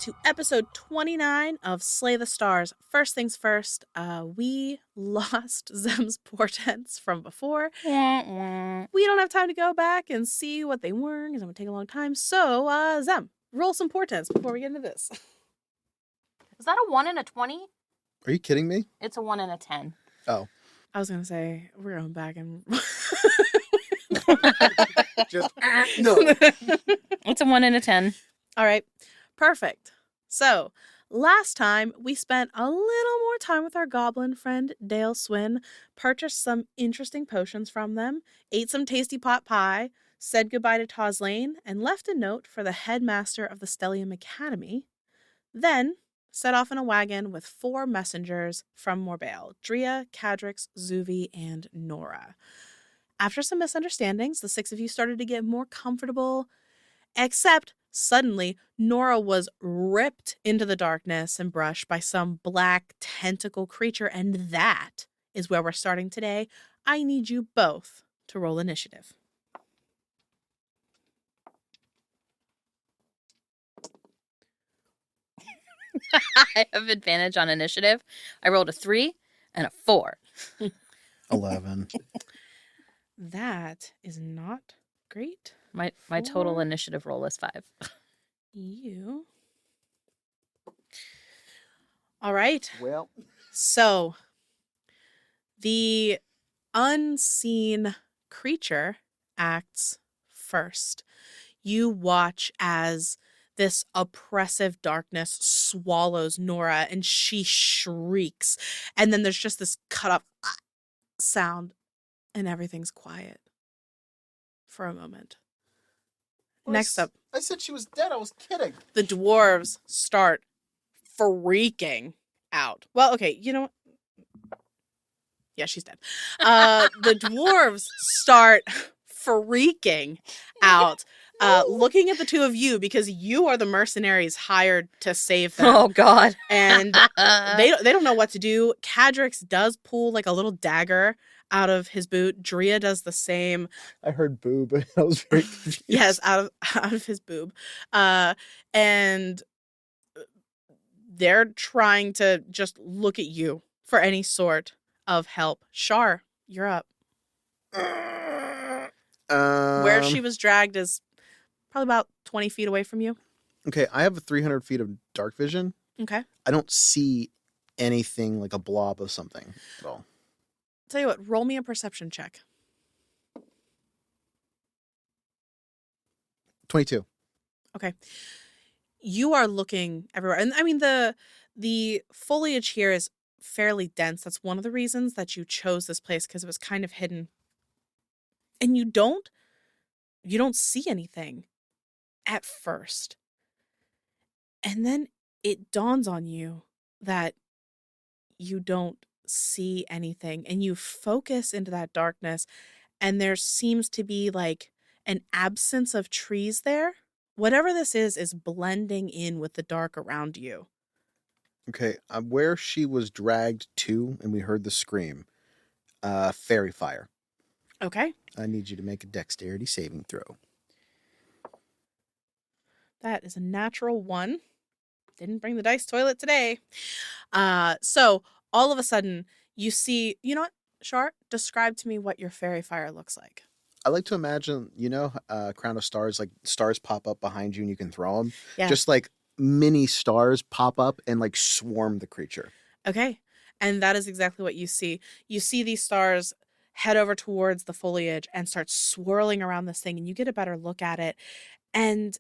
to episode 29 of Slay the Stars. First things first, we lost Zem's portents from before. We don't have time to go back and see what they were, because it would take a long time. So, Zem, roll some portents before we get into this. Is that a 1 and a 20? Are you kidding me? It's a 1 and a 10. Oh. I was going to say, we're going back and... Just, no. It's a 1 and a 10. All right. Perfect. So, last time we spent a little more time with our goblin friend Dale Swin, purchased some interesting potions from them, ate some tasty pot pie, said goodbye to Taz Lane, and left a note for the headmaster of the Stellium Academy. Then set off in a wagon with 4 messengers from Morbale: Drea, Cadrix, Zuvi, and Nora. After some misunderstandings, the 6 of you started to get more comfortable, except suddenly Nora was ripped into the darkness and brushed by some black tentacle creature, and that is where we're starting today. I need you both to roll initiative. I have advantage on initiative. I rolled a 3 and a 4. 11. That is not great. My total initiative roll is 5. You. All right. Well. So, the unseen creature acts first. You watch as this oppressive darkness swallows Nora, and she shrieks. And then there's just this cut off sound, and everything's quiet for a moment. Next up. I said she was dead. I was kidding. The dwarves start freaking out. Well, okay, you know what? Yeah, she's dead. The dwarves start freaking out, looking at the 2 of you, because you are the mercenaries hired to save them. Oh, God. And they don't know what to do. Cadrix does pull like a little dagger out of his boot. Drea does the same. I heard boob. I was very confused. Yes, out of his boob. And they're trying to just look at you for any sort of help. Char, you're up. Where she was dragged is probably about 20 feet away from you. Okay, I have 300 feet of dark vision. Okay. I don't see anything like a blob of something at all. Tell you what, roll me a perception check. 22. Okay. You are looking everywhere. And I mean, the foliage here is fairly dense. That's one of the reasons that you chose this place, because it was kind of hidden. And you don't see anything at first. And then it dawns on you that you don't see anything, and you focus into that darkness, and there seems to be like an absence of trees there. Whatever this is blending in with the dark around you. Okay, where she was dragged to, and we heard the scream, fairy fire. Okay. I need you to make a dexterity saving throw. That is a natural 1. Didn't bring the dice toilet today. So all of a sudden you see, you know what, Char, describe to me what your fairy fire looks like. I like to imagine, Crown of Stars, like stars pop up behind you and you can throw them. Yeah. Just like mini stars pop up and like swarm the creature. Okay. And that is exactly what you see. You see these stars head over towards the foliage and start swirling around this thing, and you get a better look at it. And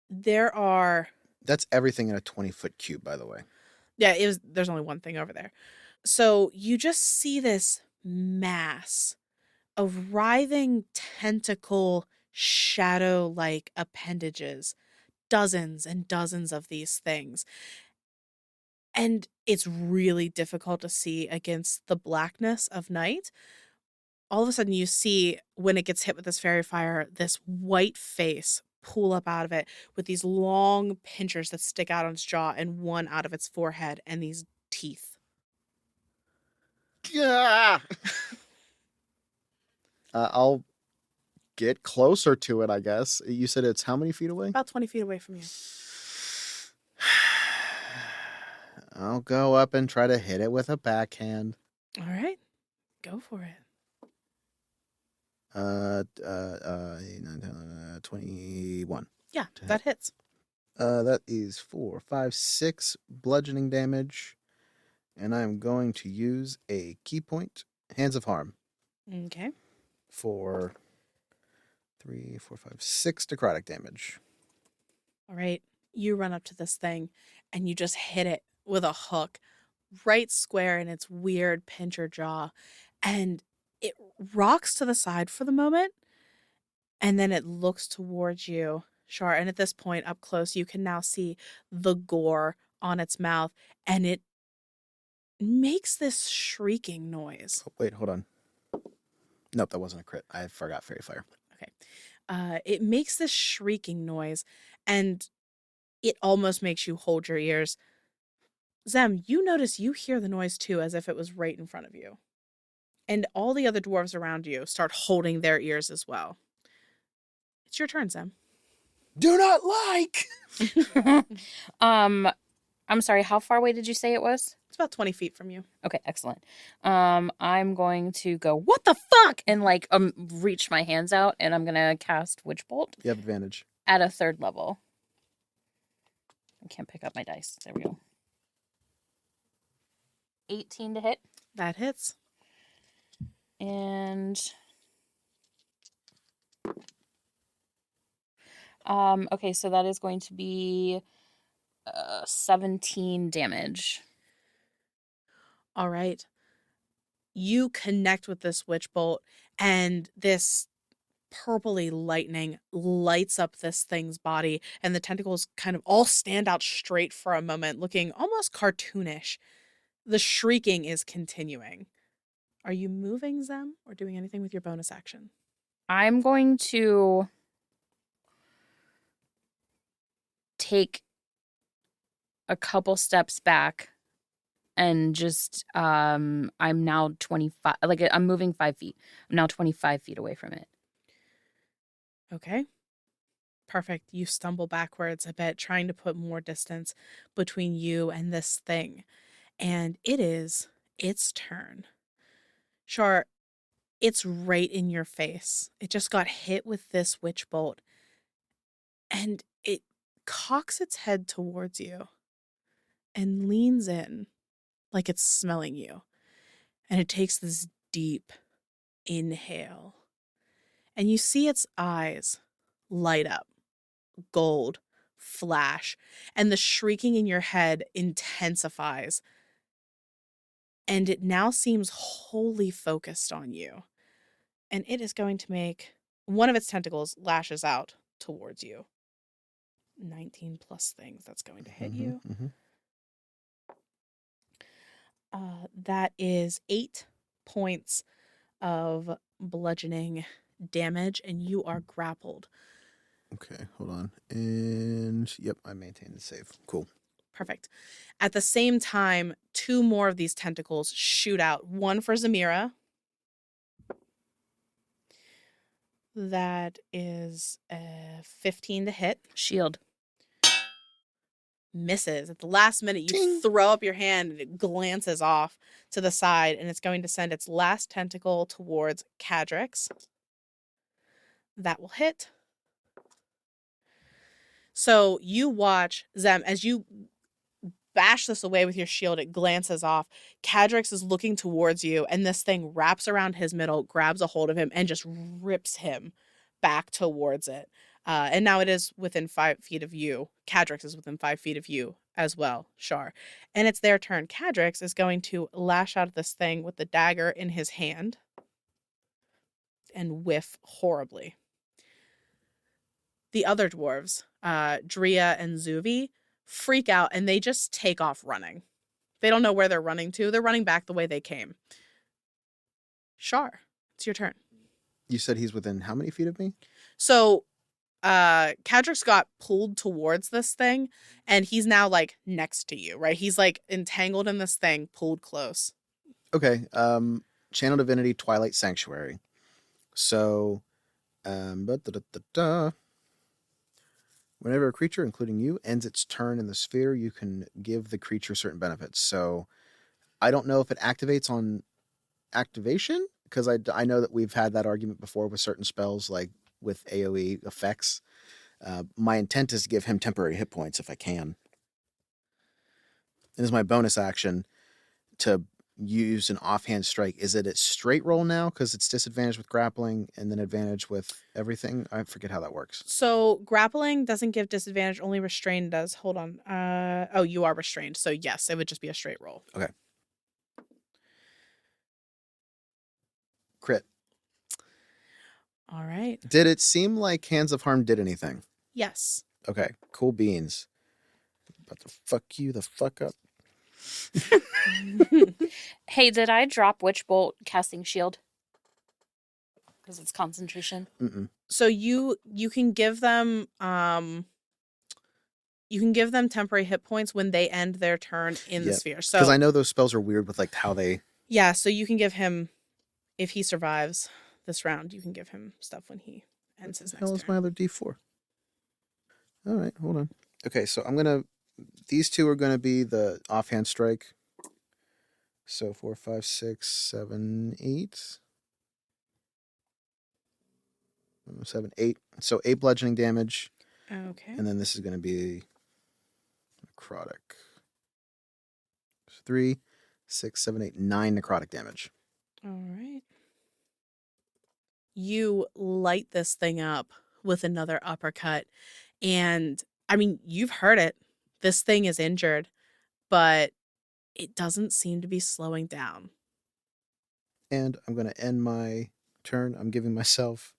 there are... That's everything in a 20-foot cube, by the way. Yeah, there's only one thing over there. So you just see this mass of writhing tentacle shadow-like appendages. Dozens and dozens of these things. And it's really difficult to see against the blackness of night. All of a sudden you see, when it gets hit with this fairy fire, this white face pull up out of it with these long pinchers that stick out on its jaw and one out of its forehead, and these teeth. Yeah. I'll get closer to it, I guess. You said it's how many feet away? About 20 feet away from you. I'll go up and try to hit it with a backhand. All right, go for it. 21. Yeah, To hit. that hits. That is 4, 5, 6 bludgeoning damage. And I'm going to use a key point, Hands of Harm, Okay. for 3, 4, 5, 6 necrotic damage. All right. You run up to this thing and you just hit it with a hook right square in its weird pincher jaw. And it rocks to the side for the moment. And then it looks towards you, Char. And at this point, up close, you can now see the gore on its mouth. And it makes this shrieking noise. Oh, wait, hold on. Nope, that wasn't a crit. I forgot Fairy Fire. Okay. It makes this shrieking noise. And it almost makes you hold your ears. Zem, you notice you hear the noise too, as if it was right in front of you. And all the other dwarves around you start holding their ears as well. It's your turn, Zem. Do not like! I'm sorry, how far away did you say it was? It's about 20 feet from you. Okay, excellent. I'm going to go, what the fuck? And reach my hands out and I'm gonna cast Witch Bolt You have advantage. at a 3rd level. I can't pick up my dice. There we go. 18 to hit. That hits. And okay, so that is going to be 17 damage. All right. You connect with this witch bolt, and this purpley lightning lights up this thing's body, and the tentacles kind of all stand out straight for a moment, looking almost cartoonish. The shrieking is continuing. Are you moving, Zem, or doing anything with your bonus action? I'm going to take a couple steps back and just I'm now 25, like I'm moving 5 feet. I'm now 25 feet away from it. Okay. Perfect. You stumble backwards a bit, trying to put more distance between you and this thing. And it is its turn. Sure, it's right in your face. It just got hit with this witch bolt. And it cocks its head towards you and leans in like it's smelling you. And it takes this deep inhale. And you see its eyes light up, gold, flash, and the shrieking in your head intensifies. And it now seems wholly focused on you. And it is going to make one of its tentacles lashes out towards you. 19 plus things that's going to hit you. Mm-hmm. That is 8 points of bludgeoning damage, and you are grappled. Okay, hold on. And yep, I maintained the save. Cool. Perfect. At the same time, 2 more of these tentacles shoot out. One for Zamira. That is 15 to hit. Shield. Misses. At the last minute, you Ting. throw up your hand and it glances off to the side, and it's going to send its last tentacle towards Cadrix. That will hit. So you watch, Zem, as you bash this away with your shield, it glances off. Cadrix is looking towards you, and this thing wraps around his middle, grabs a hold of him, and just rips him back towards it. And now it is within 5 feet of you. Cadrix is within 5 feet of you as well, Char. And it's their turn. Cadrix is going to lash out at this thing with the dagger in his hand and whiff horribly. The other dwarves, Drea and Zuvi, freak out and they just take off running. They don't know where they're running to. They're running back the way they came. Char, it's your turn. You said he's within how many feet of me? So Cadrix got pulled towards this thing, and he's now like next to you, right? He's like entangled in this thing, pulled close. Okay. Channel Divinity, Twilight Sanctuary. So, Whenever a creature, including you, ends its turn in the sphere, you can give the creature certain benefits. So I don't know if it activates on activation, because I know that we've had that argument before with certain spells, like with AoE effects. My intent is to give him temporary hit points if I can. And as my bonus action to use an offhand strike, is it a straight roll now because it's disadvantage with grappling and then advantage with everything? I forget how that works. So grappling doesn't give disadvantage, only restrained does. Hold on. Oh, you are restrained. So yes, it would just be a straight roll. Okay. Crit. All right. Did it seem like Hands of Harm did anything? Yes. Okay, cool beans. About to fuck you the fuck up. Hey, did I drop Witch Bolt casting shield? Because it's concentration. Mm-mm. So you can give them temporary hit points when they end their turn in the sphere. So because I know those spells are weird with like how they. Yeah, so you can give him, if he survives this round, you can give him stuff when he ends his next Hell is turn. my other D4? All right, hold on. Okay, so these two are gonna be the offhand strike. So 4, 5, 6, 7, 8. 7, 8. So 8 bludgeoning damage. Okay. And then this is gonna be necrotic. 3, 6, 7, 8, 9 necrotic damage. All right. You light this thing up with another uppercut. And I mean, you've heard it. This thing is injured, but it doesn't seem to be slowing down. And I'm gonna end my turn. I'm giving myself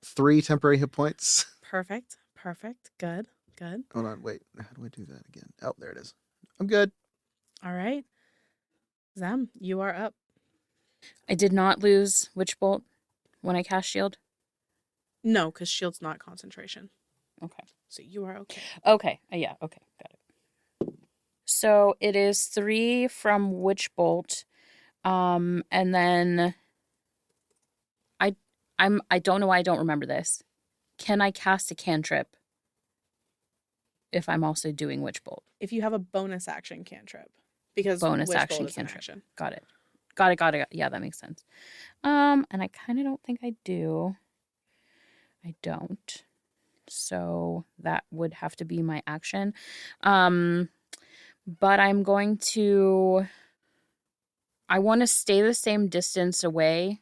3 temporary hit points. Perfect. Good. Hold on, wait. How do I do that again? Oh, there it is. I'm good. All right. Zem, you are up. I did not lose Witch Bolt when I cast shield. No, because shield's not concentration. Okay. So you are okay. Okay. Yeah. Okay. Got it. So it is 3 from Witch Bolt, and then I don't know why I don't remember this. Can I cast a cantrip if I'm also doing Witch Bolt? If you have a bonus action cantrip, because Bonus Witch action Bolt is an cantrip. action. Got it. Yeah, that makes sense. And I kind of don't think I do. I don't. So that would have to be my action. But I'm going to. I want to stay the same distance away.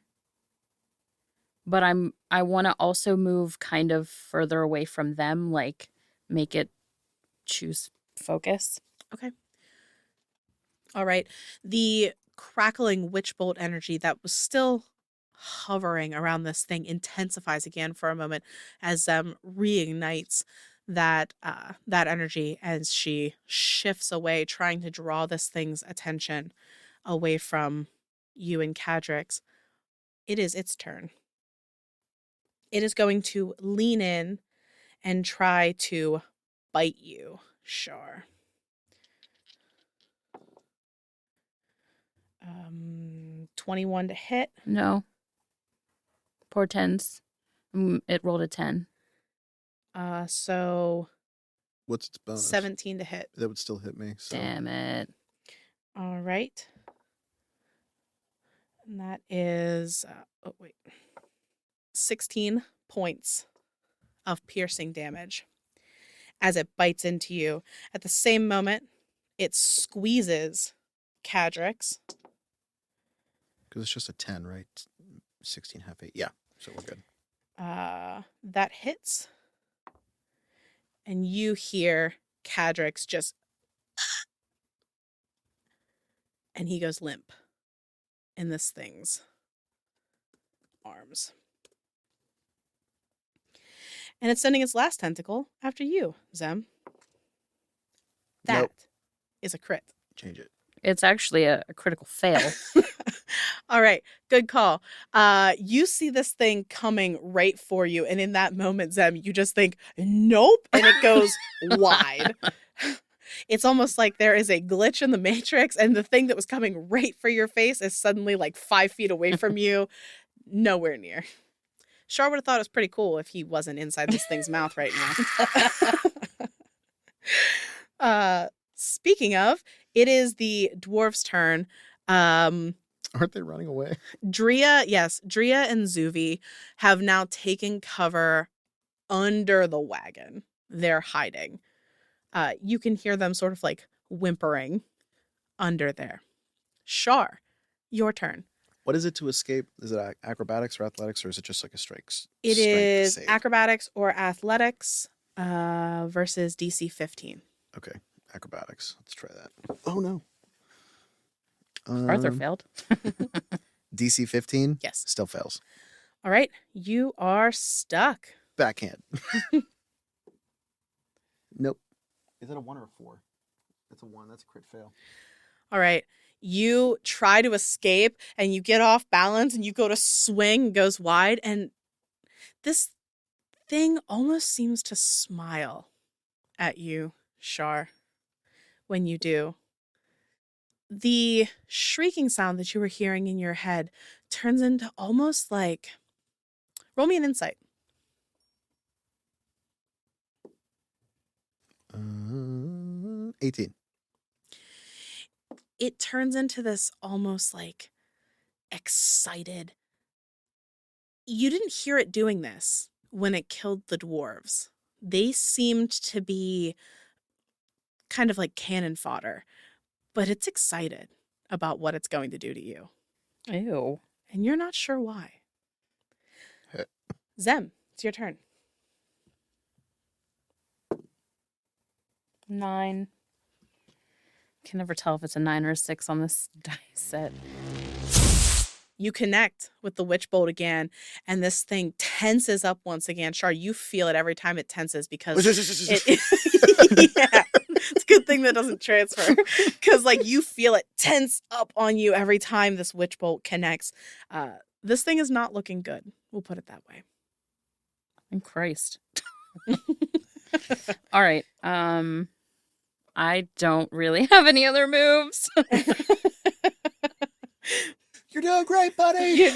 But I want to also move kind of further away from them, like make it choose focus. Okay. All right. The crackling witch bolt energy that was still hovering around this thing intensifies again for a moment as reignites that energy as she shifts away, trying to draw this thing's attention away from you and Cadrix. It is its turn. It is going to lean in and try to bite you, Char. 21 to hit. No. Portends. It rolled a 10. So What's its bonus? 17 to hit. That would still hit me. So. Damn it. All right. And that is 16 points of piercing damage as it bites into you. At the same moment, it squeezes Cadrix. Because it's just a 10, right? 16, half 8. Yeah, so we're good. That hits. And you hear Cadrix just... and he goes limp in this thing's arms. And it's sending its last tentacle after you, Zem. That is a crit. Change it. It's actually a critical fail. All right, good call. You see this thing coming right for you, and in that moment, Zem, you just think, nope, and it goes wide. It's almost like there is a glitch in the Matrix, and the thing that was coming right for your face is suddenly like 5 feet away from you, nowhere near. Char would have thought it was pretty cool if he wasn't inside this thing's mouth right now. Speaking of, it is the dwarf's turn. Aren't they running away? Drea and Zuvi have now taken cover under the wagon. They're hiding. You can hear them sort of like whimpering under there. Char, your turn. What is it to escape? Is it acrobatics or athletics, or is it just like a strength? It strength is save? acrobatics or athletics versus DC 15. Okay, acrobatics. Let's try that. Oh no. Arthur failed. DC 15? Yes. Still fails. All right. You are stuck. Backhand. Nope. Is it a 1 or a 4? That's a 1. That's a crit fail. All right. You try to escape and you get off balance and you go to swing, goes wide, and this thing almost seems to smile at you, Char, when you do. The shrieking sound that you were hearing in your head turns into almost like... Roll me an insight. 18. It turns into this almost like excited... You didn't hear it doing this when it killed the dwarves. They seemed to be kind of like cannon fodder, but it's excited about what it's going to do to you. Ew. And you're not sure why. Zem, it's your turn. 9. Can never tell if it's a 9 or a 6 on this dice set. You connect with the witch bolt again, and this thing tenses up once again. Char, you feel it every time it tenses because yeah, it's a good thing that doesn't transfer because like you feel it tense up on you every time this witch bolt connects. This thing is not looking good. We'll put it that way. And Christ. All right. I don't really have any other moves. You're doing great, buddy.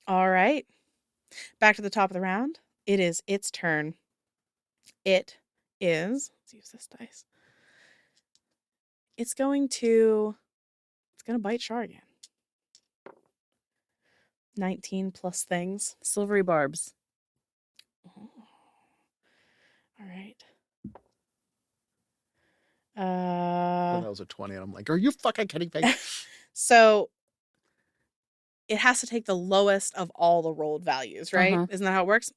All right. Back to the top of the round. It is its turn. It is... Let's use this dice. It's going to bite Char again. 19 plus things. Silvery barbs. Oh. All right. That was a 20, and I'm like, are you fucking kidding me? So it has to take the lowest of all the rolled values, right? Uh-huh. Isn't that how it works?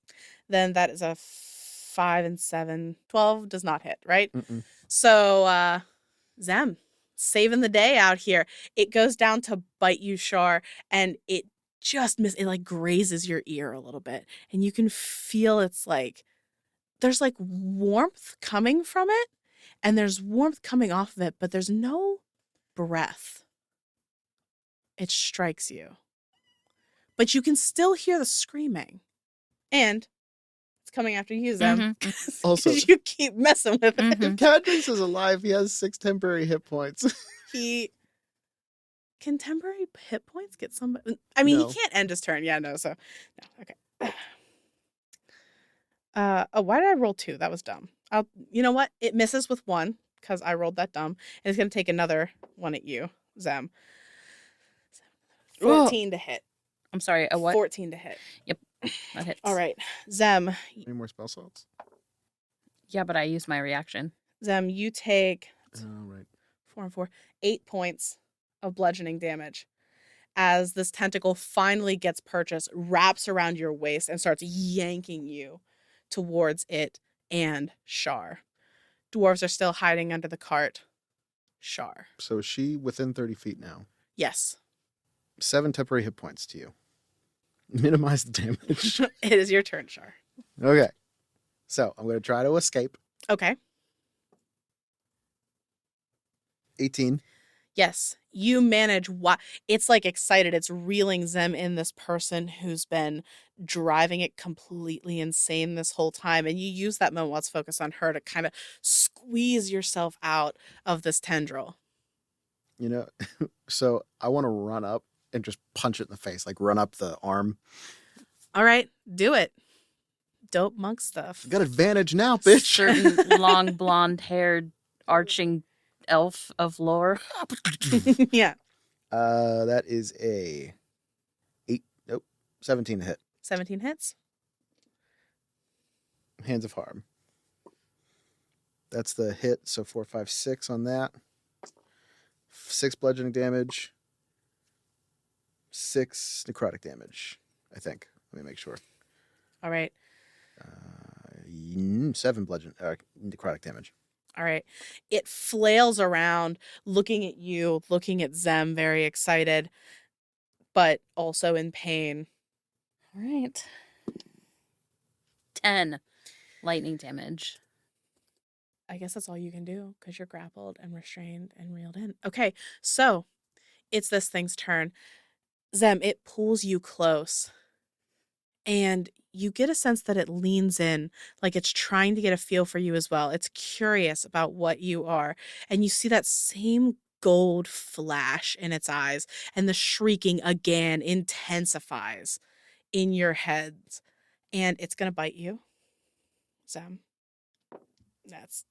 Then that is a 5 and 7. 12 does not hit, right? Mm-mm. So Zem, saving the day out here. It goes down to bite you, Char, and it just it like grazes your ear a little bit. And you can feel it's like there's like warmth coming from it. And there's warmth coming off of it, but there's no breath. It strikes you. But you can still hear the screaming. And it's coming after you, Zem. Mm-hmm. Also, you keep messing with it. Mhm. Cadmus is alive. He has 6 temporary hit points. Can temporary hit points get somebody? I mean, No. he can't end his turn. Yeah, no, so. No, okay. Why did I roll 2? That was dumb. You know what? It misses with 1 because I rolled that dumb. And it's going to take another one at you, Zem. 14 to hit. I'm sorry, a what? 14 to hit. Yep, that hits. All right. Zem, Any more spell slots? Yeah, but I used my reaction. Zem, you take Oh, right. 4 and 4, 8 points of bludgeoning damage as this tentacle finally gets purchased, wraps around your waist, and starts yanking you towards it and Char. Dwarves are still hiding under the cart. Char. So is she within 30 feet now? Yes. 7 temporary hit points to you. Minimize the damage. It is your turn, Char. Okay. So I'm going to try to escape. Okay. 18. Yes, you manage. It's like excited. It's reeling Zem in, this person who's been driving it completely insane this whole time. And you use that moment, let's focus on her, to kind of squeeze yourself out of this tendril. You know, so I want to run up and just punch it in the face, like run up the arm. All right, do it. Dope monk stuff. You got advantage now, bitch. Certain long blonde-haired arching elf of lore. Yeah. That is a 17 to hit. 17 hits. Hands of Harm. That's the hit, so 4, 5, 6 on that. 6 bludgeoning damage. 6 necrotic damage, I think. Let me make sure. All right. 7 necrotic damage. All right. It flails around, looking at you, looking at Zem, very excited, but also in pain. All right. 10 lightning damage. I guess that's all you can do because you're grappled and restrained and reeled in. Okay, so it's this thing's turn. Zem, it pulls you close. And you get a sense that it leans in, like it's trying to get a feel for you as well. It's curious about what you are. And you see that same gold flash in its eyes, and the shrieking again intensifies in your heads. And it's going to bite you, Zem. That's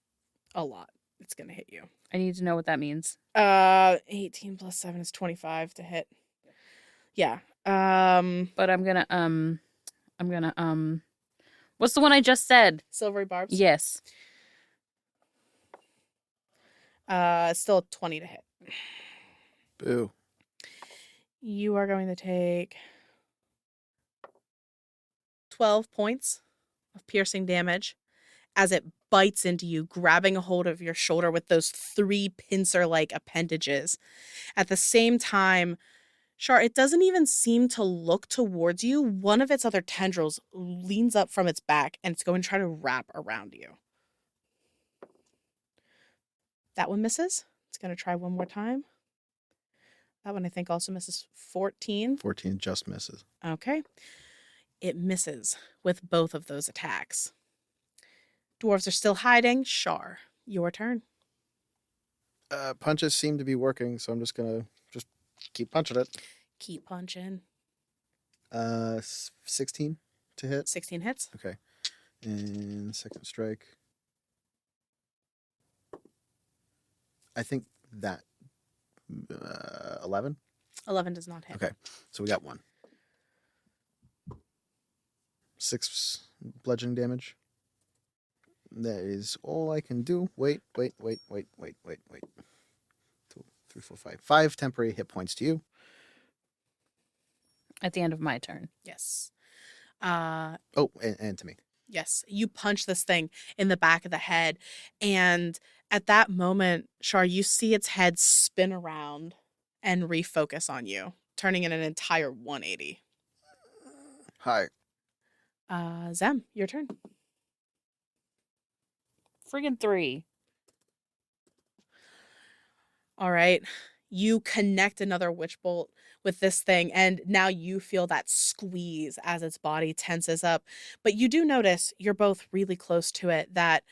a lot. It's going to hit you. I need to know what that means. 18 plus 7 is 25 to hit. Yeah. But I'm gonna what's the one I just said? Silvery barbs. Yes. Still 20 to hit. Boo. You are going to take 12 points of piercing damage as it bites into you, grabbing a hold of your shoulder with those 3 pincer-like appendages. At the same time, Char, it doesn't even seem to look towards you. One of its other tendrils leans up from its back, and it's going to try to wrap around you. That one misses. It's going to try one more time. That one, I think, also misses 14. 14 just misses. Okay. It misses with both of those attacks. Dwarves are still hiding. Char, your turn. Punches seem to be working, so I'm just going to just keep punching it. Keep punching. 16 to hit. 16 hits. Okay. And second strike. I think that 11. 11 does not hit. Okay. So we got 1. 6 bludgeoning damage. That is all I can do. Wait. 2, 3, 4, 5. 5 temporary hit points to you. At the end of my turn. Yes. Oh, and to me. Yes. You punch this thing in the back of the head. And at that moment, Char, you see its head spin around and refocus on you, turning in an entire 180. Hi. Zem, your turn. Friggin' 3. All right. You connect another witch bolt with this thing, and now you feel that squeeze as its body tenses up. But you do notice, you're both really close to it, that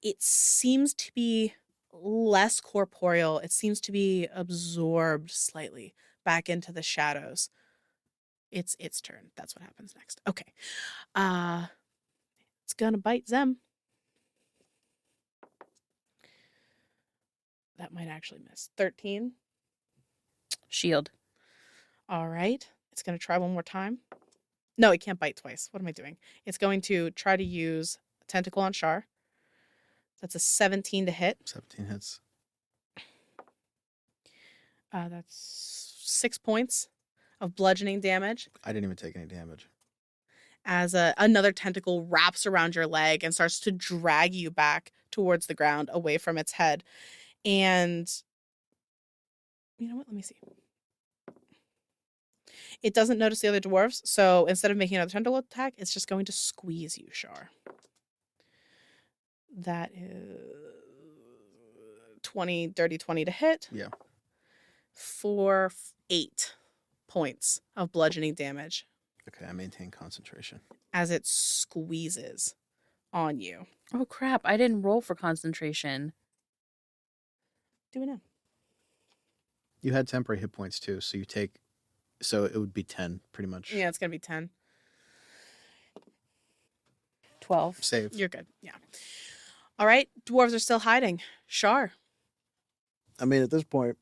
it seems to be less corporeal. It seems to be absorbed slightly back into the shadows. It's its turn. That's what happens next. Okay. It's gonna bite Zem. That might actually miss. 13. Shield. All right. It's going to try one more time. No, it can't bite twice. What am I doing? It's going to try to use a tentacle on Char. That's a 17 to hit. 17 hits. That's 6 points of bludgeoning damage I didn't even take any damage. as another tentacle wraps around your leg and starts to drag you back towards the ground away from its head. And you know what? Let me see. It doesn't notice the other dwarves, so instead of making another tentacle attack, it's just going to squeeze you, Char. That is 20 to hit. Yeah. 8 points of bludgeoning damage Okay, I maintain concentration. as it squeezes on you. Oh crap, I didn't roll for concentration. Do it now. You had temporary hit points too, so you take So it would be 10, pretty much. Yeah, it's going to be 10. 12. Save. You're good. Yeah. All right. Dwarves are still hiding. Char. I mean, at this point,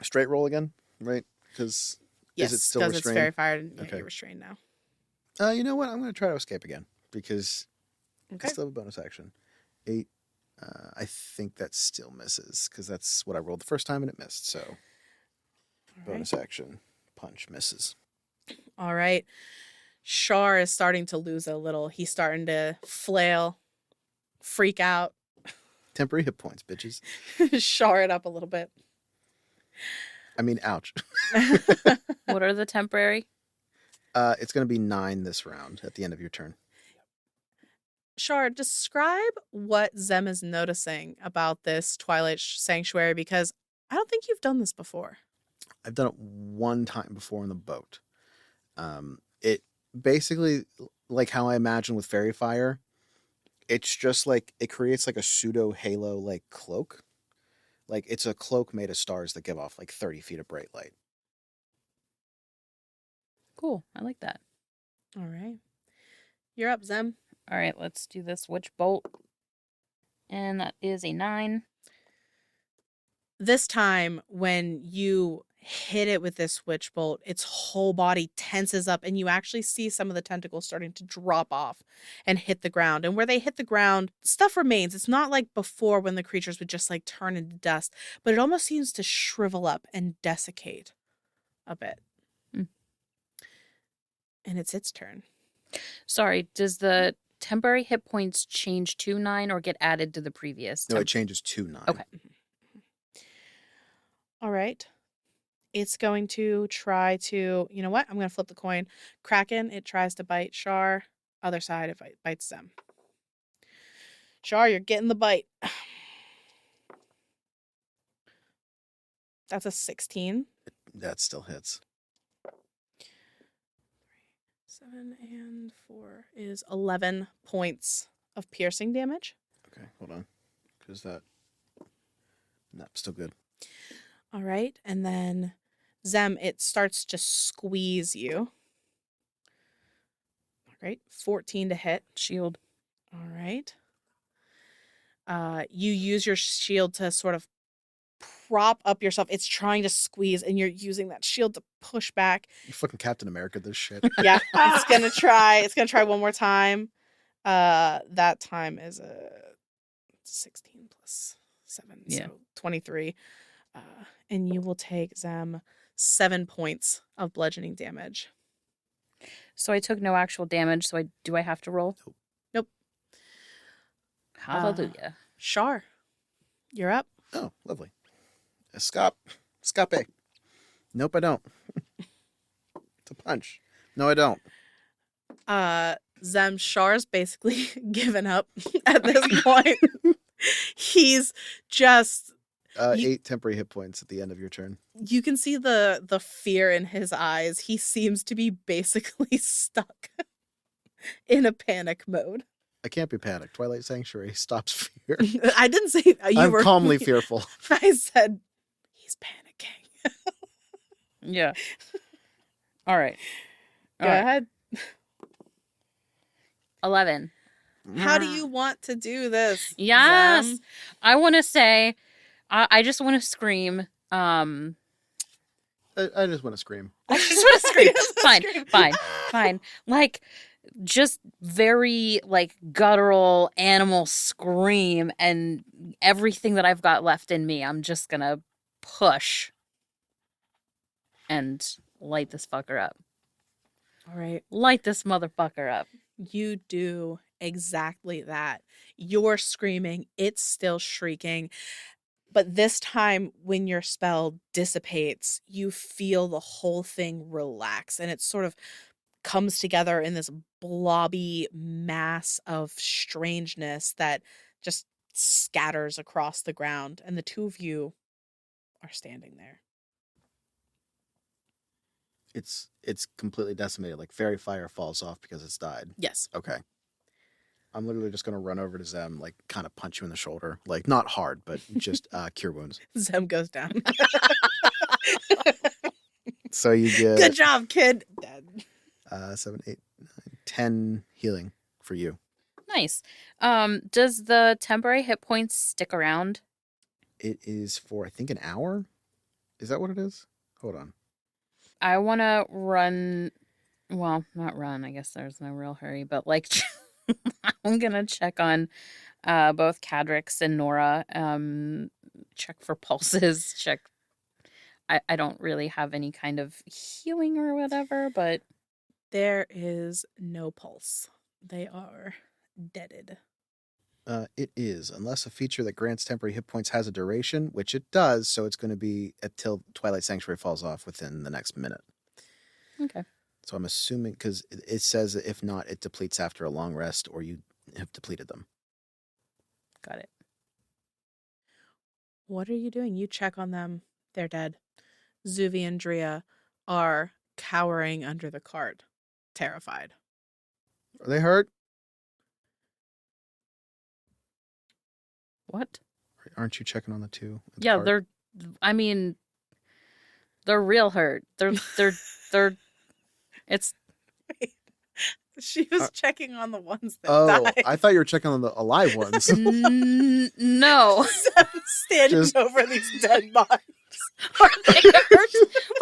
straight roll again, right? Because Yes, is it still because it's fairy restrained? fired. Yeah, Okay. you're restrained now. You know what? I'm going to try to escape again because Okay. I still have a bonus action. 8. I think that still misses because that's what I rolled the first time and it missed. So All right. bonus action, punch misses. All right. Char is starting to lose a little. He's starting to flail, freak out, Temporary hit points, bitches. char it up a little bit. I mean, ouch. What are the temporary? It's going to be 9 this round at the end of your turn. Char, describe what Zem is noticing about this Twilight Sanctuary because I don't think you've done this before. I've done it one time before in the boat. It basically, like how I imagine with Fairy Fire, it's just like it creates like a pseudo halo like cloak. Like it's a cloak made of stars that give off like 30 feet of bright light. Cool. I like that. All right. You're up, Zem. All right, let's do this witch bolt. And that is a 9. This time, when you hit it with this witch bolt, its whole body tenses up, and you actually see some of the tentacles starting to drop off and hit the ground. And where they hit the ground, stuff remains. It's not like before when the creatures would just like turn into dust, but it almost seems to shrivel up and desiccate a bit. Mm. And it's its turn. Sorry, does the temporary hit points change to 9 or get added to the previous? No, it changes to 9. Okay. All right. It's going to try to, you know what? I'm going to flip the coin. Kraken, it tries to bite Char. Other side, it bites them. Char, you're getting the bite. That's a 16. That still hits. 7 and 4 is 11 points of piercing damage. Okay, hold on. Because that... Nope, still good. All right. And then Zem, it starts to squeeze you. All right. 14 to hit. Shield. All right. You use your shield to sort of prop up yourself. It's trying to squeeze, and you're using that shield to push back. You fucking Captain America this shit. Yeah, it's gonna try. It's gonna try one more time. That time is a 16 plus 7, Yeah. so 23. And you will take Zem 7 points of bludgeoning damage. So I took no actual damage, so do I have to roll? Nope. Hallelujah. Char, you're up. Oh, lovely. Escape. Nope, I don't. It's a punch. No, I don't. Zem, Char's basically given up at this point. He's just 8 temporary hit points at the end of your turn. you can see the fear in his eyes. He seems to be basically stuck in a panic mode. I can't be panicked. Twilight Sanctuary stops fear. I didn't say you I'm were calmly fearful. I said he's panicking. Yeah. All right. Go ahead. 11. How do you want to do this? Yes. Zem? I want to say, I just want to scream. I just want to scream. I just want to scream. Just wanna Fine. Like, just very, like, guttural animal scream, and everything that I've got left in me, I'm just gonna push and light this fucker up. All right. Light this motherfucker up. You do exactly that. You're screaming, it's still shrieking. But this time, when your spell dissipates, you feel the whole thing relax, and it sort of comes together in this blobby mass of strangeness that just scatters across the ground. And the two of you are standing there. It's completely decimated. Like fairy fire falls off because it's died. Yes. Okay. I'm literally just gonna run over to Zem, like kind of punch you in the shoulder. Like not hard, but just cure wounds. Zem goes down. So you Good get job, kid. Dead. 7, 8, 9, 10 healing for you. Nice. Does the temporary hit points stick around? It is for, I think, an hour. Is that what it is? Hold on. I want to run. Well, not run. I guess there's no real hurry, but like, I'm gonna check on both Cadrix and Nora. Check for pulses. Check. I don't really have any kind of healing or whatever, but There is no pulse. They are deaded. It is, unless a feature that grants temporary hit points has a duration, which it does, so it's going to be until Twilight Sanctuary falls off within the next minute. okay. So I'm assuming, because it says that if not, it depletes after a long rest or you have depleted them. Got it. What are you doing? You check on them. They're dead. Zuvi and Drea are cowering under the cart, terrified. Are they hurt? What? Aren't you checking on the two? at the Yeah, cart? they're. I mean, they're real hurt. They're. It's She was checking on the ones that Oh, died. I thought you were checking on the alive ones. no. Standing Just- over these dead bodies. Are they hurt?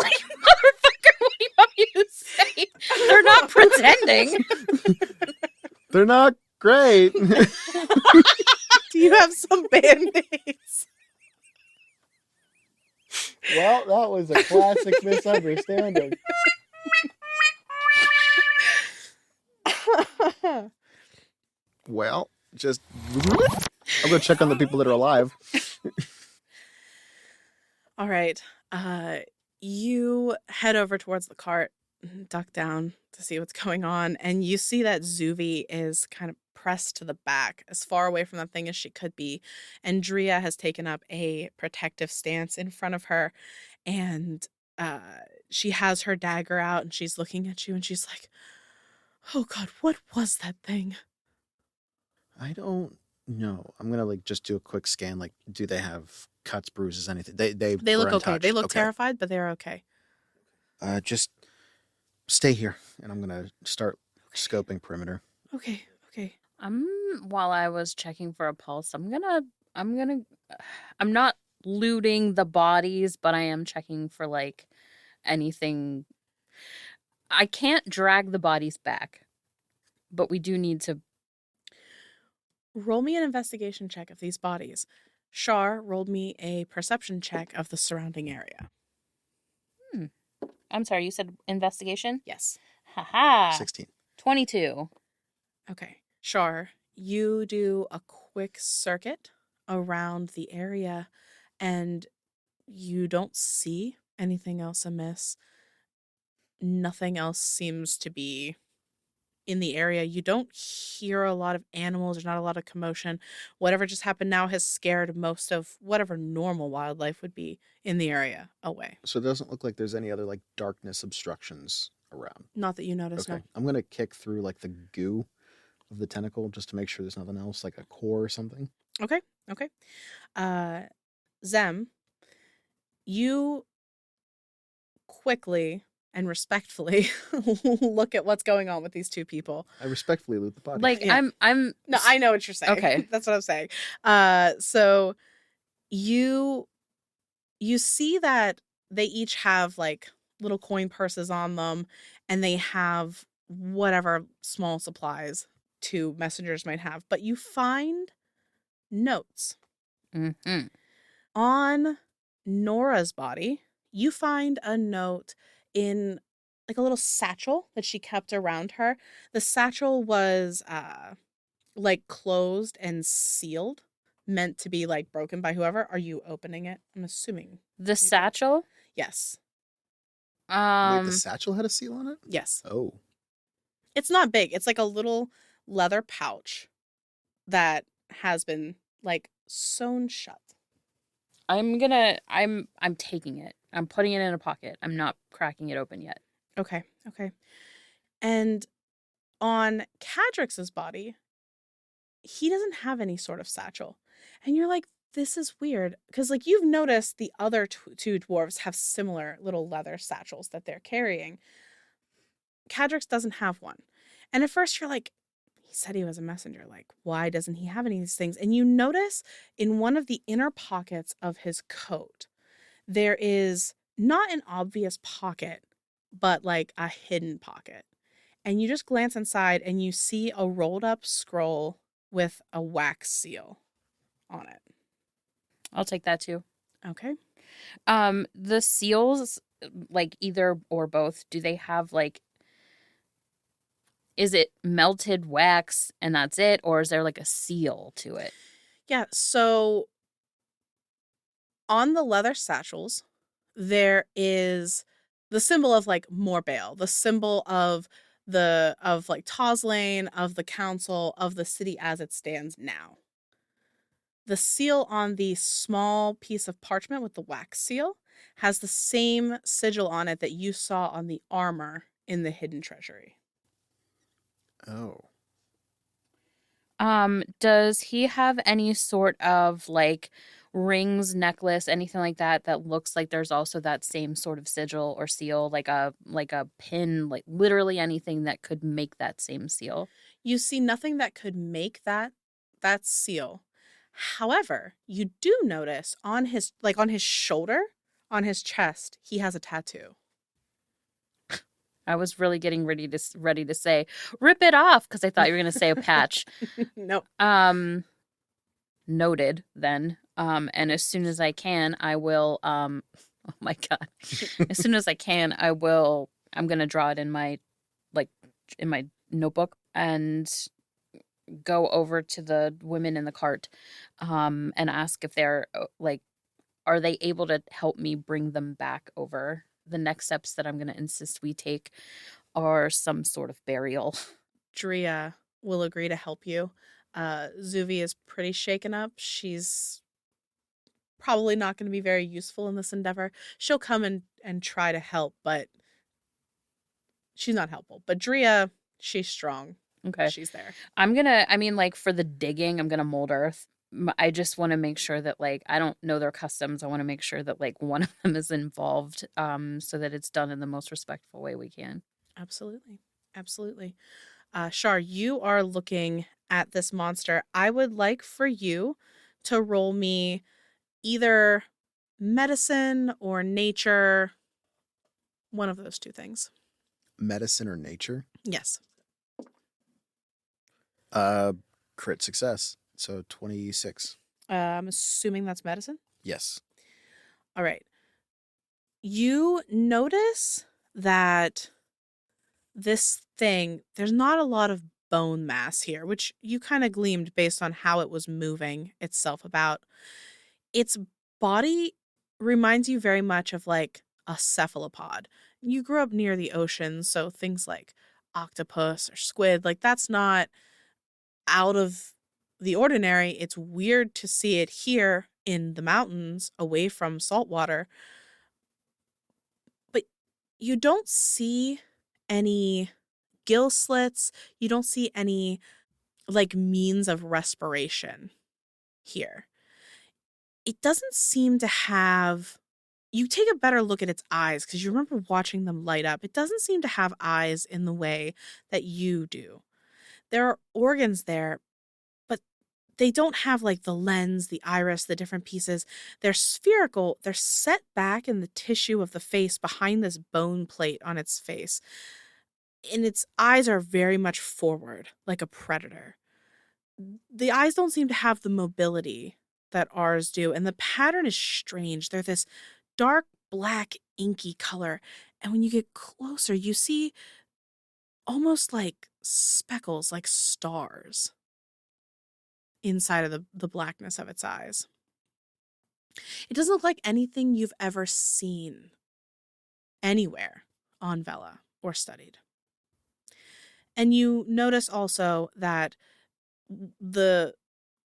Like, motherfucker, what do you want me to say? They're not pretending. They're not great. Do you have some band-aids? Well, that was a classic misunderstanding. Well, just I'm gonna check on the people that are alive. All right. You head over towards the cart, duck down to see what's going on, and you see that Zuvi is kind of pressed to the back, as far away from that thing as she could be. And Drea has taken up a protective stance in front of her, and she has her dagger out, and she's looking at you, and she's like, "Oh God, what was that thing?" I don't know. I'm gonna just do a quick scan. Like, do they have cuts, bruises, anything? They They were look okay. They untouched. look Okay. terrified, but they're okay. Just stay here, and I'm gonna start scoping perimeter. Okay. While I was checking for a pulse, I'm not looting the bodies, but I am checking for like anything. I can't drag the bodies back, but we do need to. Roll me an investigation check of these bodies. Char rolled me a perception check of the surrounding area. I'm sorry, you said investigation? Yes. Haha. 16. 22. Okay. Char, you do a quick circuit around the area and you don't see anything else amiss. Nothing else seems to be in the area. You don't hear a lot of animals. There's not a lot of commotion. Whatever just happened now has scared most of whatever normal wildlife would be in the area away. So it doesn't look like there's any other darkness obstructions around. Not that you notice, Okay. I'm gonna kick through the goo of the tentacle just to make sure there's nothing else, like a core or something. no. Okay. Zem, you quickly and respectfully look at what's going on with these two people. I respectfully loot the body. Like, Yeah. I'm. No, I know what you're saying. Okay. That's what I'm saying. So you see that they each have little coin purses on them, and they have whatever small supplies two messengers might have. But you find notes Mhm. on Nora's body. You find a note in a little satchel that she kept around her. The satchel was closed and sealed, meant to be broken by whoever. Are you opening it? I'm assuming. The satchel? Yes. Wait, the satchel had a seal on it? Yes. Oh. It's not big. It's like a little leather pouch that has been sewn shut. I'm taking it. I'm putting it in a pocket. I'm not cracking it open yet. Okay. And on Cadrix's body, he doesn't have any sort of satchel. And you're like, this is weird because, like, you've noticed the other two dwarves have similar little leather satchels that they're carrying. Cadrix doesn't have one. And at first you're like, he said he was a messenger. Like, why doesn't he have any of these things? And you notice in one of the inner pockets of his coat, there is not an obvious pocket, but like a hidden pocket. And you just glance inside and you see a rolled up scroll with a wax seal on it. I'll take that too. Okay. The seals, like either or both, do they have like, is it melted wax and that's it, or is there like a seal to it? Yeah. So on the leather satchels, there is the symbol of like Morbale, the symbol of like Toslane, of the council, of the city as it stands now. The seal on the small piece of parchment with the wax seal has the same sigil on it that you saw on the armor in the hidden treasury. Oh. Does he have any sort of like rings, necklace, anything like that that looks like there's also that same sort of sigil or seal, like a pin, like literally anything that could make that same seal? You see nothing that could make that seal. However, you do notice on his shoulder, on his chest, he has a tattoo. I was really getting ready to say rip it off because I thought you were going to say a patch. Nope. Noted then. And as soon as I can, I will oh my god. As soon as I can, I'm going to draw it in my notebook and go over to the women in the cart and ask if they're like, are they able to help me bring them back over? The next steps that I'm going to insist we take are some sort of burial. Drea will agree to help you. Zuvi is pretty shaken up. She's probably not going to be very useful in this endeavor. She'll come and try to help, but she's not helpful. But Drea, she's strong. Okay. She's there. Like for the digging, I'm going to mold earth. I just want to make sure that like, I don't know their customs. I want to make sure that like one of them is involved so that it's done in the most respectful way we can. Absolutely. Absolutely. Char, you are looking at this monster. I would like for you to roll me either medicine or nature, one of those two things. Medicine or nature? Yes. Crit success. So 26. I'm assuming that's medicine. Yes. All right. You notice that this thing, there's not a lot of bone mass here, which you kind of gleamed based on how it was moving itself about. Its body reminds you very much of like a cephalopod. You grew up near the ocean, so things like octopus or squid, like that's not out of the ordinary. It's weird to see it here in the mountains away from salt water. But you don't see any gill slits. You don't see any like means of respiration here. It doesn't seem to have. You take a better look at its eyes because you remember watching them light up. It doesn't seem to have eyes in the way that you do. There are organs there, but they don't have like the lens, the iris, the different pieces. They're spherical. They're set back in the tissue of the face behind this bone plate on its face. And its eyes are very much forward, like a predator. The eyes don't seem to have the mobility that ours do, and the pattern is strange. They're this dark black inky color, and when you get closer you see almost like speckles, like stars inside of the blackness of its eyes. It doesn't look like anything you've ever seen anywhere on Vela or studied. And you notice also that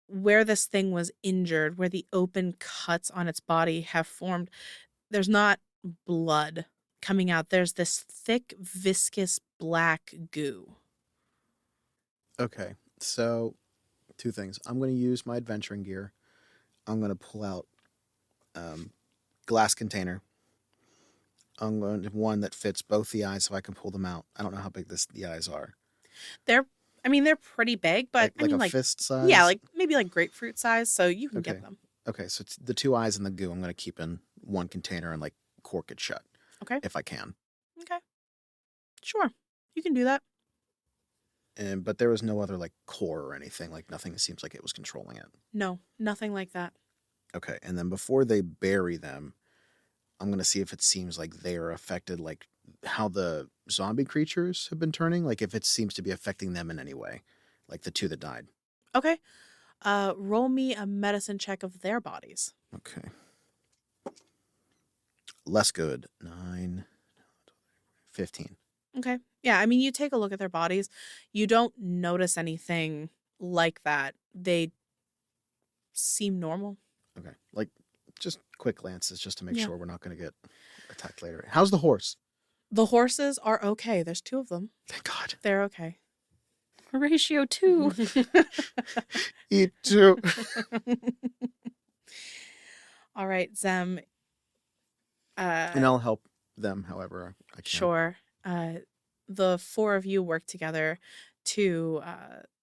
where this thing was injured, where the open cuts on its body have formed, there's not blood coming out. There's this thick, viscous black goo. Okay. So, two things. I'm going to use my adventuring gear. I'm going to pull out glass container. I'm going to one that fits both the eyes so I can pull them out. I don't know how big the eyes are. They're pretty big, but Like a fist size? yeah, like maybe like grapefruit size, so you can Okay. get them. Okay, so it's the 2 eyes and the goo I'm going to keep in one container and like cork it shut. Okay. If I can. Okay. Sure. You can do that. But there was no other like core or anything. Like nothing seems like it was controlling it. No, nothing like that. Okay, and then before they bury them, I'm going to see if it seems like they are affected, like how the zombie creatures have been turning, like if it seems to be affecting them in any way, like the 2 that died. Okay. Roll me a medicine check of their bodies. Okay. Less good. 9, 15. Okay. Yeah, I mean, you take a look at their bodies. You don't notice anything like that. They seem normal. Okay. Like just quick glances just to make Yeah. sure we're not going to get attacked later. How's the horse? The horses are okay. There's 2 of them. Thank God. They're okay. Ratio 2. Eat 2. All right, Zem. And I'll help them however I can. Sure. The 4 of you work together to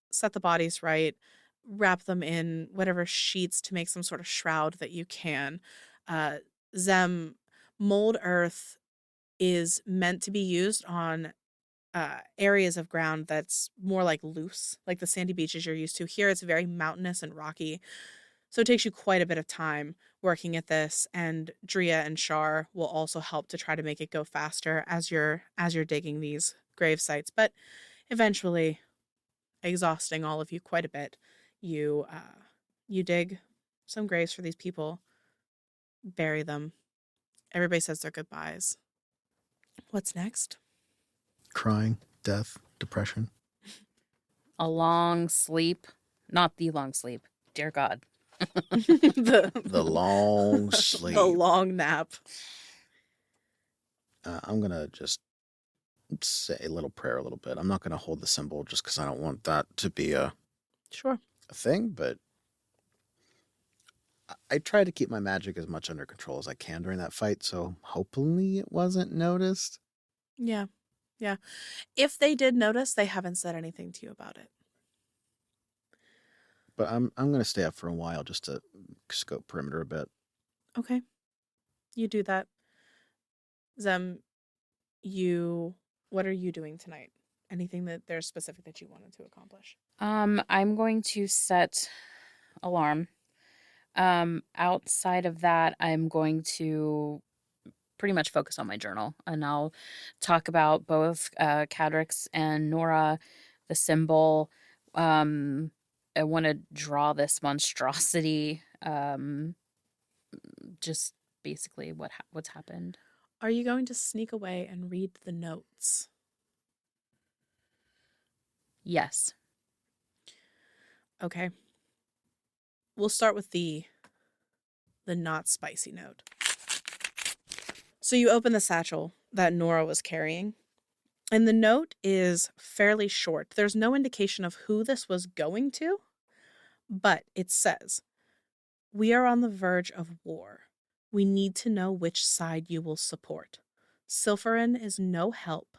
set the bodies right, wrap them in whatever sheets to make some sort of shroud that you can. Zem, mold earth is meant to be used on areas of ground that's more like loose, like the sandy beaches you're used to. Here it's very mountainous and rocky. So it takes you quite a bit of time working at this, and Drea and Char will also help to try to make it go faster as you're digging these grave sites. But eventually, exhausting all of you quite a bit, you dig some graves for these people, bury them. Everybody says their goodbyes. What's next? Crying, death, depression. A long sleep. Not the long sleep. Dear God. The long sleep. The long nap. I'm going to just say a little prayer a little bit. I'm not going to hold the symbol just because I don't want that to be a thing, but I try to keep my magic as much under control as I can during that fight, so hopefully it wasn't noticed. Yeah. Yeah. If they did notice, they haven't said anything to you about it. But I'm going to stay up for a while just to scope perimeter a bit. Okay. You do that. Zem, what are you doing tonight? Anything that there's specific that you wanted to accomplish? I'm going to set alarm. Outside of that, I'm going to pretty much focus on my journal, and I'll talk about both Cadrix and Nora, the symbol. I want to draw this monstrosity. Just basically what's happened. Are you going to sneak away and read the notes? Yes. Okay. We'll start with the not spicy note. So you open the satchel that Nora was carrying, and the note is fairly short. There's no indication of who this was going to, but it says, "We are on the verge of war. We need to know which side you will support. Silverin is no help.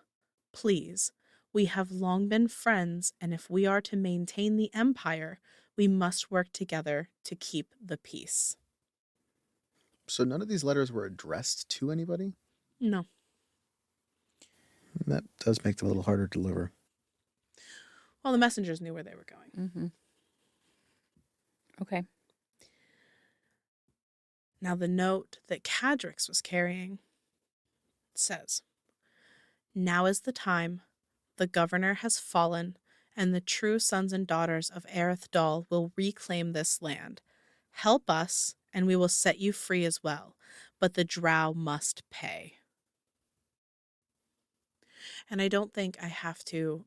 Please, we have long been friends, and if we are to maintain the Empire, we must work together to keep the peace." So none of these letters were addressed to anybody? No. That does make them a little harder to deliver. Well, the messengers knew where they were going. Mm-hmm. Okay. Now, the note that Cadrix was carrying says, "Now is the time. The governor has fallen, and the true sons and daughters of Aerith Dal will reclaim this land. Help us, and we will set you free as well. But the drow must pay." And I don't think I have to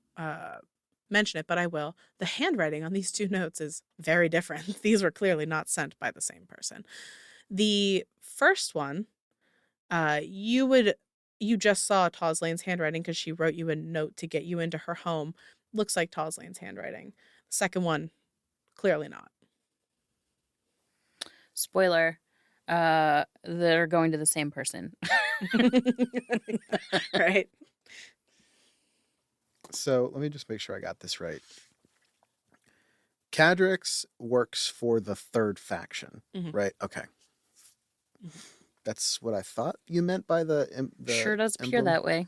mention it, but I will. The handwriting on these 2 notes is very different. These were clearly not sent by the same person. The first one, you just saw Toslane's handwriting because she wrote you a note to get you into her home. Looks like Toslane's handwriting. The second one, clearly not. spoiler, they're going to the same person. Right. So let me just make sure I got this right. Cadrix works for the third faction, Mhm. right? Okay. Mhm. That's what I thought you meant by the Sure does appear emblem. that way.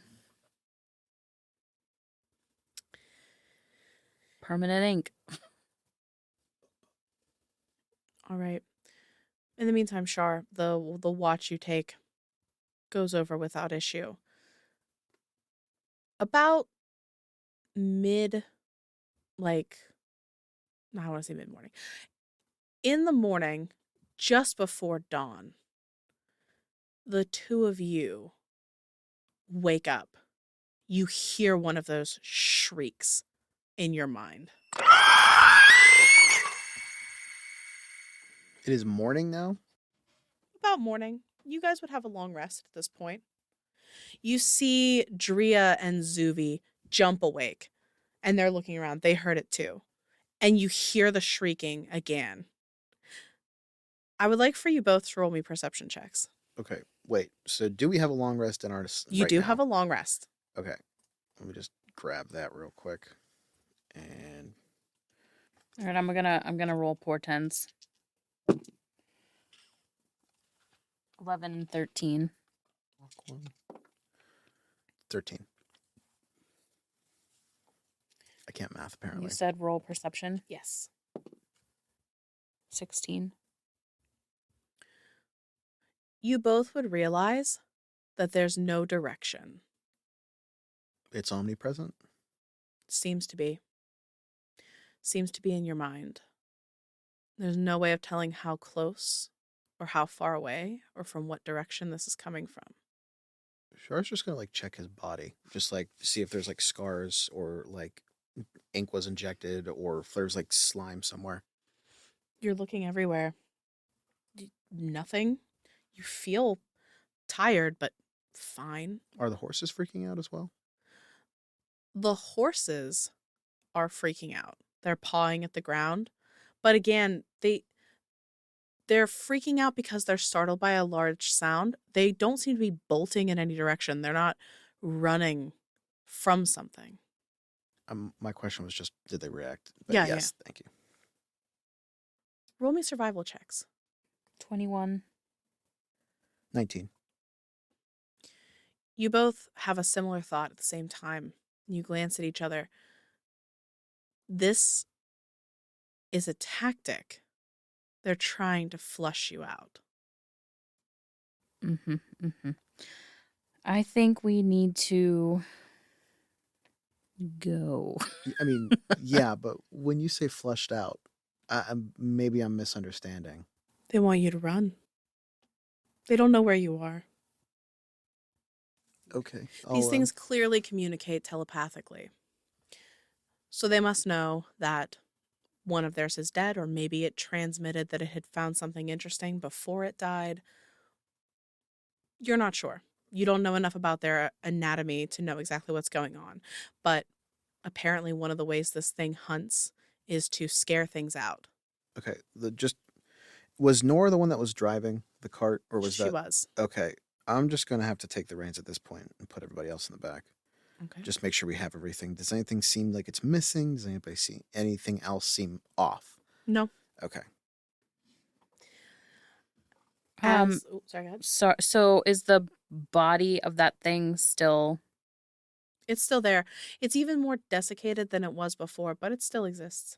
Permanent ink. All right. In the meantime, Char, the watch you take goes over without issue. About mid, like, I don't want to say mid morning. In the morning, just before dawn, the two of you wake up. You hear one of those shrieks in your mind. It is morning now. About morning. You guys would have a long rest at this point. You see Drea and Zuvi jump awake, and they're looking around. They heard it too. And you hear the shrieking again. I would like for you both to roll me perception checks. Okay, wait. So do we have a long rest in our You right do now? have a long rest. Okay, let me just grab that real quick. And All right, I'm gonna roll portents. 11 and 13. 13. I can't math apparently. You said roll perception. Yes. 16. You both would realize that there's no direction. It's omnipresent. Seems to be. Seems to be in your mind. There's no way of telling how close or how far away or from what direction this is coming from. Char's just gonna like check his body, just like see if there's like scars or like ink was injected or if there's like slime somewhere. You're looking everywhere. Nothing. You feel tired, but fine. Are the horses freaking out as well? The horses are freaking out. They're pawing at the ground. But again, they're freaking out because they're startled by a large sound. They don't seem to be bolting in any direction. They're not running from something. My question was just, did they react? But Yeah, yes, thank you. Roll me survival checks. 21. 19. You both have a similar thought at the same time. You glance at each other. This is a tactic. They're trying to flush you out. Mm-hmm. Mm-hmm. I think we need to go. I mean, yeah, but when you say flushed out, maybe I'm misunderstanding. They want you to run. They don't know where you are. Okay. These things clearly communicate telepathically. So they must know that one of theirs is dead, or maybe it transmitted that it had found something interesting before it died. You're not sure. You don't know enough about their anatomy to know exactly what's going on. But apparently one of the ways this thing hunts is to scare things out. Okay. Was Nora the one that was driving the cart, or was She that? was. Okay. I'm just gonna have to take the reins at this point and put everybody else in the back. Okay. Just make sure we have everything. Does anything seem like it's missing? Does anybody see anything else seem off? No. Okay. Um, Sorry, go ahead. so is the body of that thing still? It's still there. It's even more desiccated than it was before, but it still exists.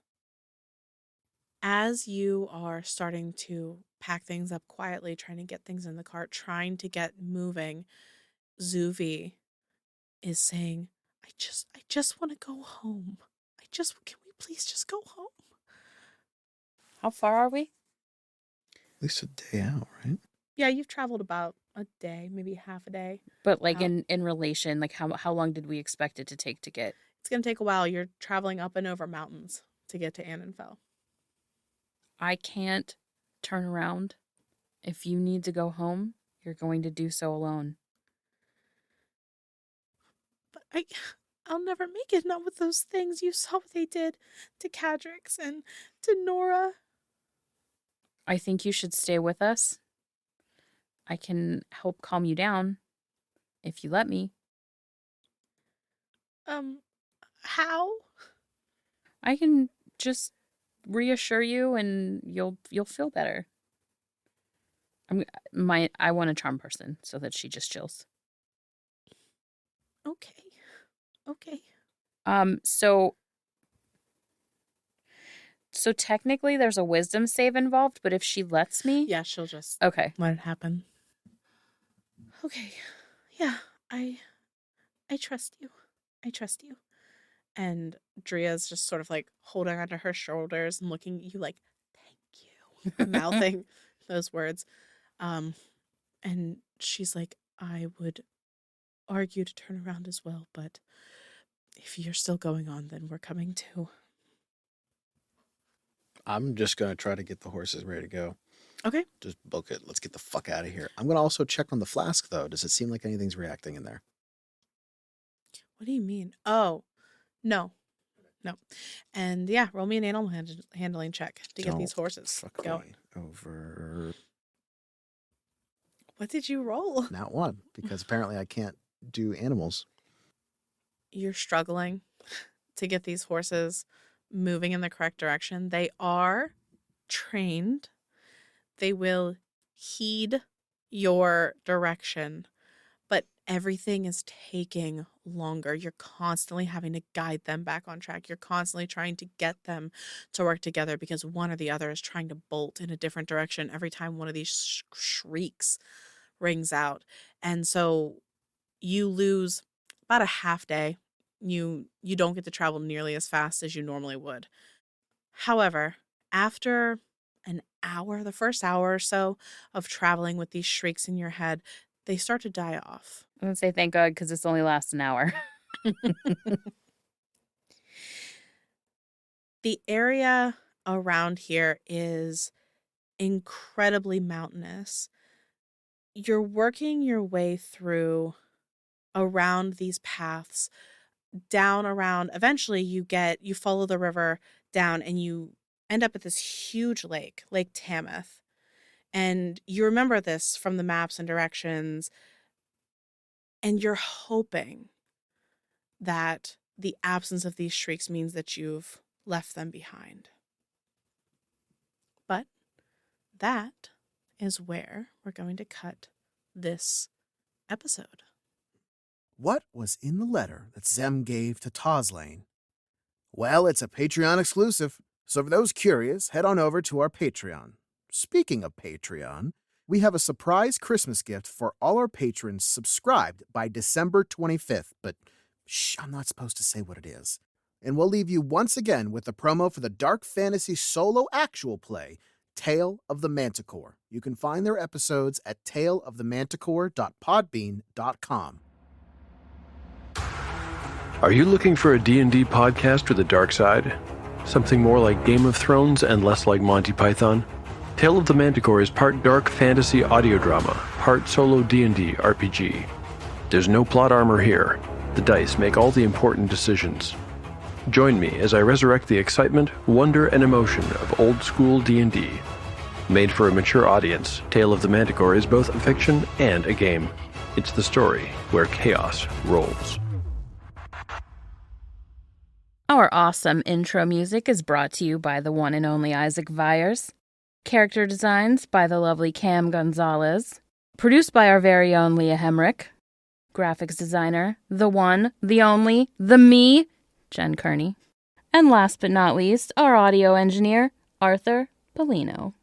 As you are starting to pack things up quietly, trying to get things in the cart, trying to get moving, Zuvi is saying, I just want to go home. Can we please just go home? How far are we? At least a day out, right? Yeah, you've traveled about a day, maybe half a day. But like Out. in relation, like how long did we expect it to take to get? It's going to take a while. You're traveling up and over mountains to get to Anenfel. I can't turn around. If you need to go home, you're going to do so alone. But I'll never make it, not with those things. You saw what they did to Cadrix and to Nora. I think you should stay with us. I can help calm you down if you let me. How? I can just reassure you and you'll feel better. I want a charm person so that she just chills. Okay. So technically there's a wisdom save involved, but if she lets me, Yeah, she'll just okay. let it happen. Okay. Yeah, I trust you. I trust you. And Dria's just sort of like holding onto her shoulders and looking at you like, thank you, mouthing those words. And she's like, I would argue to turn around as well, but if you're still going on, then we're coming too. I'm just going to try to get the horses ready to go. Okay. Just book it. Let's get the fuck out of here. I'm going to also check on the flask, though. Does it seem like anything's reacting in there? What do you mean? Oh, no. And yeah, roll me an animal handling check to get these horses going. Over. What did you roll? Not one, because apparently I can't do animals. You're struggling to get these horses moving in the correct direction. They are trained. They will heed your direction, but everything is taking longer. You're constantly having to guide them back on track. You're constantly trying to get them to work together because one or the other is trying to bolt in a different direction every time one of these shrieks rings out. And so you lose about a half day. You don't get to travel nearly as fast as you normally would. However, after an hour, the first hour or so of traveling with these shrieks in your head, they start to die off. I'm going to say thank God because this only lasts an hour. The area around here is incredibly mountainous. You're working your way through around these paths, down around, eventually you follow the river down and you end up at this huge lake, Lake Tamath. And you remember this from the maps and directions, and you're hoping that the absence of these shrieks means that you've left them behind. But that is where we're going to cut this episode. What was in the letter that Zem gave to Toslane? Well, it's a Patreon exclusive, so for those curious, head on over to our Patreon. Speaking of Patreon, we have a surprise Christmas gift for all our patrons subscribed by December 25th, but I'm not supposed to say what it is. And we'll leave you once again with the promo for the dark fantasy solo actual play, Tale of the Manticore. You can find their episodes at taleofthemanticore.podbean.com. Are you looking for a D&D podcast with a dark side? Something more like Game of Thrones and less like Monty Python? Tale of the Manticore is part dark fantasy audio drama, part solo D&D RPG. There's no plot armor here. The dice make all the important decisions. Join me as I resurrect the excitement, wonder, and emotion of old-school D&D. Made for a mature audience, Tale of the Manticore is both a fiction and a game. It's the story where chaos rolls. Our awesome intro music is brought to you by the one and only Isaac Vyers. Character designs by the lovely Cam Gonzalez. Produced by our very own Leah Hemrick. Graphics designer, the one, the only, the me, Jen Kearney. And last but not least, our audio engineer, Arthur Polino.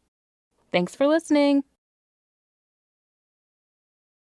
Thanks for listening.